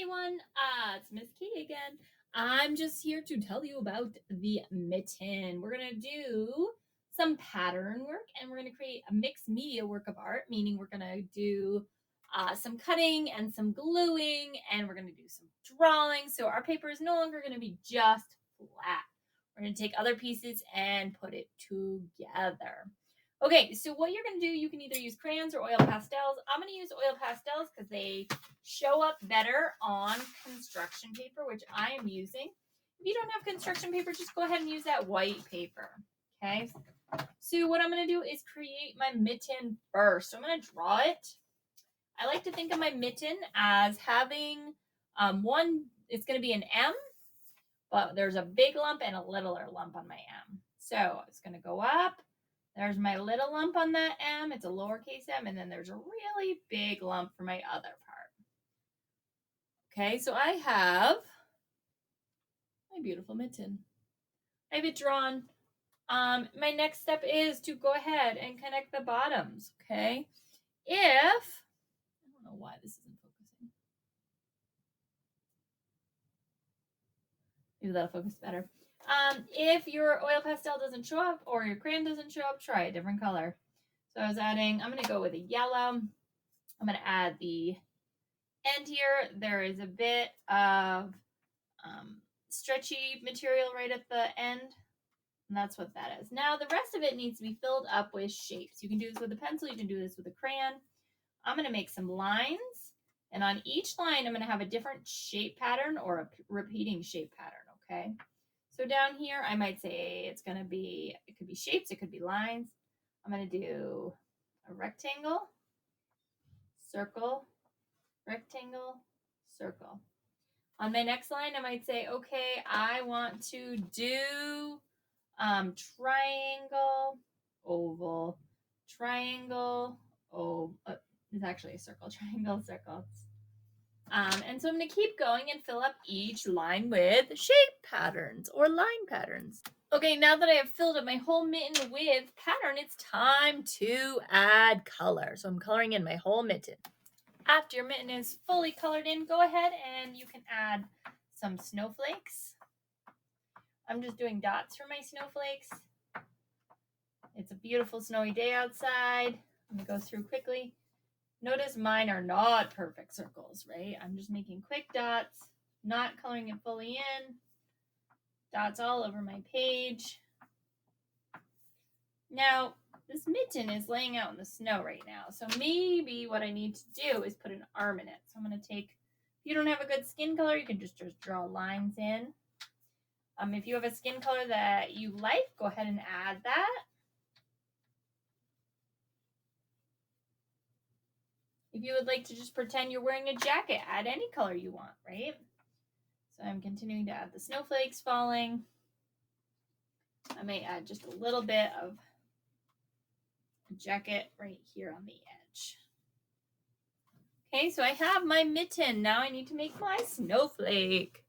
everyone, it's Miss Katie again. I'm just here to tell you about the mitten. We're gonna do some pattern work and we're gonna create a mixed media work of art, meaning we're gonna do some cutting and some gluing and we're gonna do some drawing. So our paper is no longer gonna be just flat. We're gonna take other pieces and put it together. Okay, so what you're going to do, you can either use crayons or oil pastels. I'm going to use oil pastels because they show up better on construction paper, which I am using. If you don't have construction paper, just go ahead and use that white paper, okay? So what I'm going to do is create my mitten first. So I'm going to draw it. I like to think of my mitten as having it's going to be an M, but there's a big lump and a littler lump on my M. So it's going to go up. There's my little lump on that M. It's a lowercase m. And then there's a really big lump for my other part. Okay, so I have my beautiful mitten. I have it drawn. My next step is to go ahead and connect the bottoms, okay? I don't know why this isn't focusing. Maybe that'll focus better. If your oil pastel doesn't show up or your crayon doesn't show up, try a different color. So I'm going to go with a yellow. I'm going to add the end here. There is a bit of stretchy material right at the end. And that's what that is. Now, the rest of it needs to be filled up with shapes. You can do this with a pencil. You can do this with a crayon. I'm going to make some lines. And on each line, I'm going to have a different shape pattern or a repeating shape pattern, okay? So down here, I might say it could be shapes, it could be lines. I'm going to do a rectangle, circle, rectangle, circle. On my next line, I might say, okay, I want to do triangle, oval, triangle, oval. It's actually a circle, triangle, circle. And so I'm going to keep going and fill up each line with shape patterns or line patterns. Okay, now that I have filled up my whole mitten with pattern, it's time to add color. So I'm coloring in my whole mitten. After your mitten is fully colored in, go ahead and you can add some snowflakes. I'm just doing dots for my snowflakes. It's a beautiful snowy day outside. I'm going to go through quickly. Notice mine are not perfect circles, right? I'm just making quick dots, not coloring it fully in. Dots all over my page. Now, this mitten is laying out in the snow right now. So maybe what I need to do is put an arm in it. So I'm going to take, if you don't have a good skin color, you can just draw lines in. If you have a skin color that you like, go ahead and add that. If you would like to just pretend you're wearing a jacket, add any color you want, right? So I'm continuing to add the snowflakes falling. I may add just a little bit of a jacket right here on the edge. Okay, so I have my mitten. Now I need to make my snowflake.